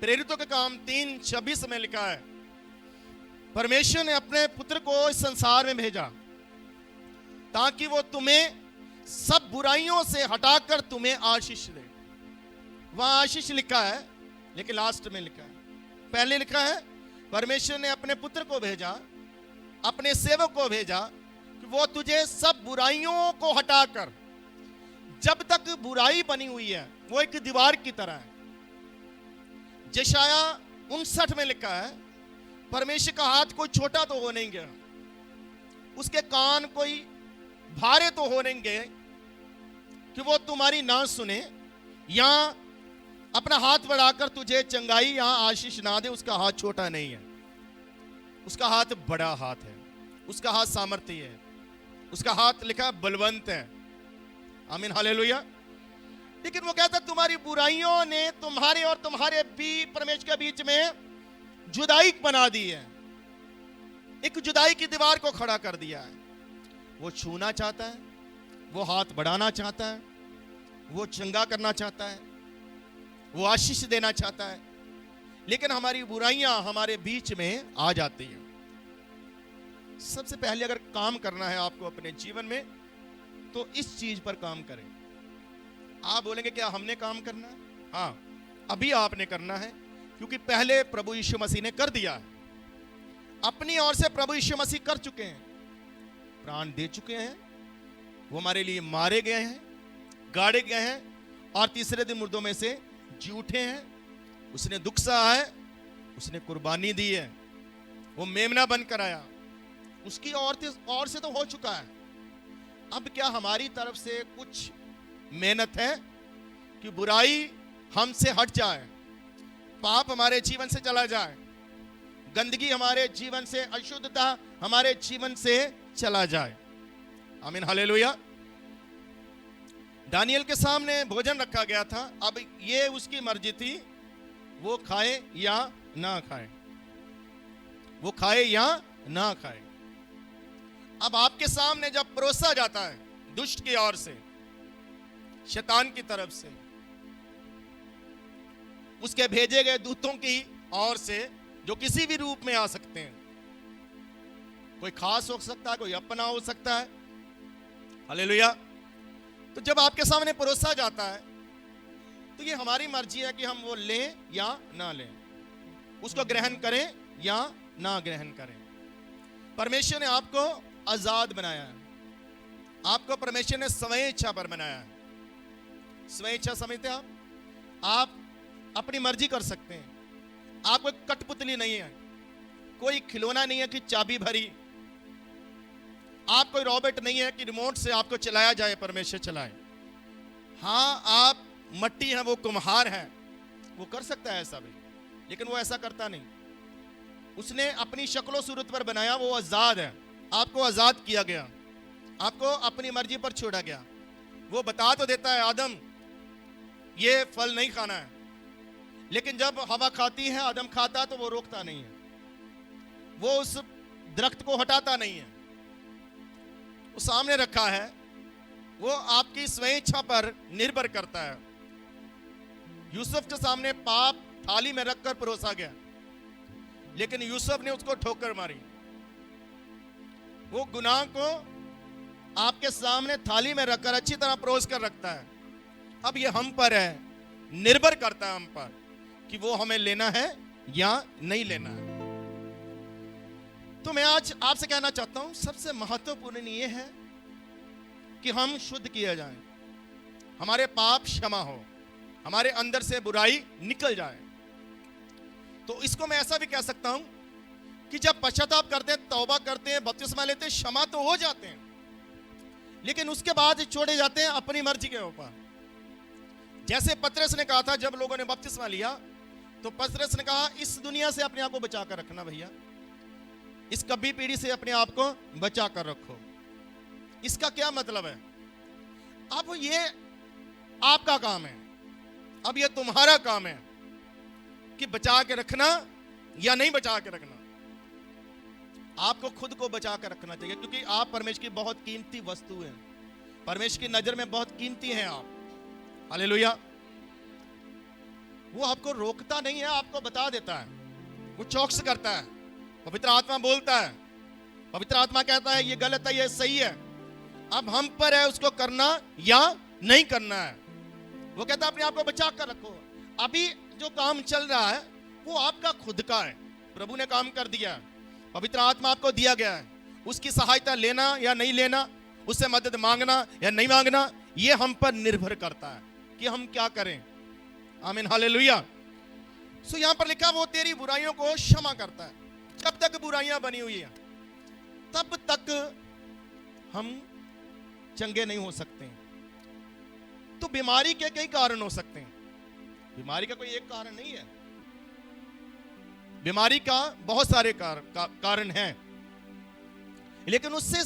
प्रेरितों के काम 3:26 में लिखा है, परमेश्वर ने अपने पुत्र को इस संसार में भेजा ताकि वो तुम्हें सब बुराइयों से हटाकर तुम्हें आशीष दे। वहां आशीष लिखा है, लेकिन लास्ट में लिखा है, पहले लिखा है परमेश्वर ने अपने पुत्र को भेजा, अपने सेवक को भेजा कि वो तुझे सब बुराइयों को हटाकर, जब तक बुराई बनी हुई है वो एक दीवार की तरह है। यशाया 59 में लिखा है, परमेश्वर का हाथ कोई छोटा तो हो नहीं गया, उसके कान कोई भारे तो हो नहीं गए कि वो तुम्हारी ना सुने या अपना हाथ बढ़ाकर तुझे चंगाई या आशीष ना दे। उसका हाथ छोटा नहीं है, उसका हाथ बड़ा हाथ है, उसका हाथ सामर्थ्य है, उसका हाथ लिखा है बलवंत है। आमीन, हालेलुया। लेकिन वो कहता है तुम्हारी बुराइयों ने तुम्हारे और तुम्हारे परमेश्वर के बीच में जुदाई बना दी है, एक जुदाई की दीवार को खड़ा कर दिया है। वो छूना चाहता है, वो हाथ बढ़ाना चाहता है, वो चंगा करना चाहता है, वो आशीष देना चाहता है, लेकिन हमारी बुराइयां हमारे बीच में आ जाती हैं। सबसे पहले अगर काम करना है आपको अपने जीवन में तो इस चीज पर काम करें। आप बोलेंगे क्या हमने काम करना है? हाँ, अभी आपने करना है, क्योंकि पहले प्रभु यीशु मसीह ने कर दिया है। अपनी ओर से प्रभु यीशु मसीह कर चुके हैं, प्राण दे चुके हैं, वो हमारे लिए मारे गए हैं, गाड़े गए हैं और तीसरे दिन मुर्दों में से जी उठे हैं। उसने दुख सहा है, उसने कुर्बानी दी है, वो मेमना बनकर आया, उसकी ओर से तो हो चुका है। अब क्या हमारी तरफ से कुछ मेहनत है कि बुराई हमसे हट जाए, पाप हमारे जीवन से चला जाए, गंदगी हमारे जीवन से, अशुद्धता हमारे जीवन से चला जाए? आमीन, हालेलुया। दानियल के सामने भोजन रखा गया था, अब ये उसकी मर्जी थी, वो खाए या ना खाए, वो खाए या ना खाए। अब आपके सामने जब परोसा जाता है दुष्ट की ओर से, शैतान की तरफ से, उसके भेजे गए दूतों की ओर से, जो किसी भी रूप में आ सकते हैं, कोई खास हो सकता है, कोई अपना हो सकता है, हालेलुया। तो जब आपके सामने परोसा जाता है तो ये हमारी मर्जी है कि हम वो लें या ना लें, उसको ग्रहण करें या ना ग्रहण करें। परमेश्वर ने आपको आजाद बनाया है, आपको परमेश्वर ने स्वयं इच्छा पर बनाया है। स्वयं इच्छा समझते हैं आप अपनी मर्जी कर सकते हैं। आप कोई कठपुतली नहीं है, कोई खिलौना नहीं है कि चाबी भरी, आप कोई रॉबोट नहीं है कि रिमोट से आपको चलाया जाए, परमेश्वर चलाए। हाँ, आप मट्टी हैं, वो कुम्हार हैं, वो कर सकता है ऐसा भी, लेकिन वो ऐसा करता नहीं। उसने अपनी शक्लो सूरत पर बनाया, वो आजाद है, आपको आजाद किया गया, आपको अपनी मर्जी पर छोड़ा गया। वो बता तो देता है आदम ये फल नहीं खाना है, लेकिन जब हवा खाती है, आदम खाता, तो वो रोकता नहीं है, वो उस दरख्त को हटाता नहीं है, वो सामने रखा है, वो आपकी स्वयं इच्छा पर निर्भर करता है। यूसुफ के सामने पाप थाली में रखकर परोसा गया, लेकिन यूसुफ ने उसको ठोकर मारी। वो गुनाह को आपके सामने थाली में रखकर अच्छी तरह परोस कर रखता है। अब ये हम पर है, निर्भर करता है हम पर कि वो हमें लेना है या नहीं लेना है। तो मैं आज आपसे कहना चाहता हूं, सबसे महत्वपूर्ण ये है कि हम शुद्ध किए जाएं, हमारे पाप क्षमा हो, हमारे अंदर से बुराई निकल जाए। तो इसको मैं ऐसा भी कह सकता हूं कि जब पश्चाताप करते हैं, तौबा करते हैं, बपतिस्मा लेते हैं, क्षमा तो हो जाते हैं, लेकिन उसके बाद छोड़े जाते हैं अपनी मर्जी के ऊपर। जैसे पतरस ने कहा था, जब लोगों ने बपतिस्मा लिया तो पतरस ने कहा, इस दुनिया से अपने आप को बचा कर रखना भैया, इस कभी पीढ़ी से अपने आप को बचा कर रखो। इसका क्या मतलब है? अब ये आपका काम है, अब ये तुम्हारा काम है कि बचा के रखना या नहीं बचा के रखना। आपको खुद को बचा कर रखना चाहिए, क्योंकि आप परमेश्वर की बहुत कीमती वस्तु हैं, परमेश्वर की नजर में बहुत कीमती हैं आप। हालेलुया। वो आपको रोकता नहीं है, आपको बता देता है, वो चौकस करता है। पवित्र आत्मा बोलता है, पवित्र आत्मा कहता है ये गलत है, ये सही है, अब हम पर है उसको करना या नहीं करना है। वो कहता है अपने आप को बचा कर रखो। अभी जो काम चल रहा है वो आपका खुद का है, प्रभु ने काम कर दिया, पवित्र आत्मा आपको दिया गया है। उसकी सहायता लेना या नहीं लेना, उससे मदद मांगना या नहीं मांगना, ये हम पर निर्भर करता है कि हम क्या करें। आमीन, हालेलुया। सो यहां पर लिखा वो तेरी बुराइयों को क्षमा करता है। जब तक बुराइयां बनी हुई हैं तब तक हम चंगे नहीं हो सकते। तो बीमारी के कई कारण हो सकते हैं, बीमारी का कोई एक कारण नहीं है, बीमारी का बहुत सारे कारण हैं, लेकिन उससे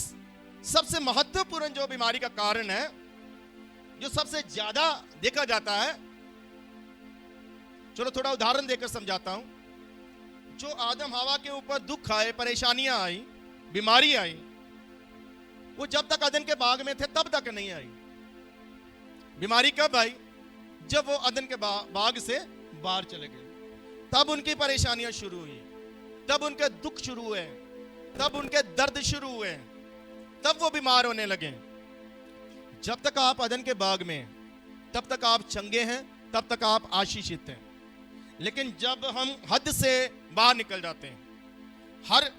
सबसे महत्वपूर्ण जो बीमारी का कारण है, जो सबसे ज्यादा देखा जाता है, चलो थोड़ा उदाहरण देकर समझाता हूं। जो आदम हवा के ऊपर दुख आए, परेशानियां आई, बीमारी आई, वो जब तक अदन के बाग में थे तब तक नहीं आई। बीमारी कब आई? जब वो अदन के बाग से बाहर चले गए, तब उनकी परेशानियां शुरू हुई, तब उनके दुख शुरू हुए, तब उनके दर्द शुरू हुए, तब वो बीमार होने लगे। जब तक आप अदन के बाग में, तब तक आप चंगे हैं, तब तक आप आशीषित हैं। लेकिन जब हम हद से बाहर निकल जाते हैं, हर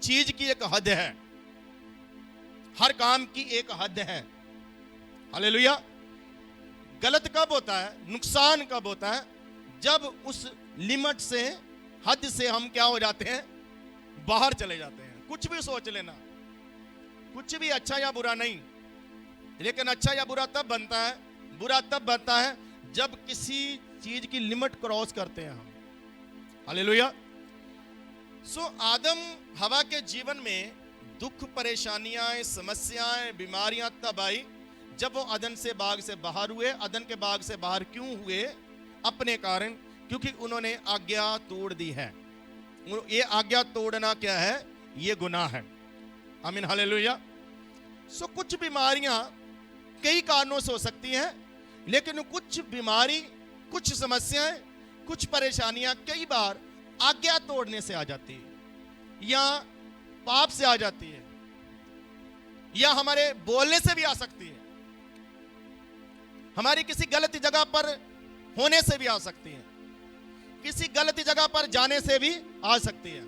चीज की एक हद है, हर काम की एक हद है। हालेलुया। गलत कब होता है, नुकसान कब होता है? जब उस लिमिट से, हद से हम क्या हो जाते हैं, बाहर चले जाते हैं। कुछ भी सोच लेना, कुछ भी अच्छा या बुरा नहीं, लेकिन अच्छा या बुरा तब बनता है, बुरा तब बनता है जब किसी चीज की लिमिट क्रॉस करते हैं हम। हालेलुया। सो आदम हवा के जीवन में दुख, परेशानियां, समस्याएं, बीमारियां तब आई जब वो अदन से बाग से बाहर हुए। अदन के बाग से बाहर क्यों हुए? अपने कारण, क्योंकि उन्होंने आज्ञा तोड़ दी है। ये आज्ञा तोड़ना क्या है? ये गुनाह है। आमीन, हालेलुया। सो कुछ बीमारियां कई कारणों से हो सकती हैं, लेकिन कुछ बीमारी, कुछ समस्याएं, कुछ परेशानियां कई बार आज्ञा तोड़ने से आ जाती है, या पाप से आ जाती है, या हमारे बोलने से भी आ सकती है, हमारी किसी गलत जगह पर होने से भी आ सकती है, किसी गलत जगह पर जाने से भी आ सकती है,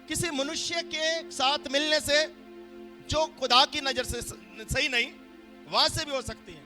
किसी मनुष्य के साथ मिलने से जो खुदा की नजर से सही नहीं, वहां से भी हो सकती है।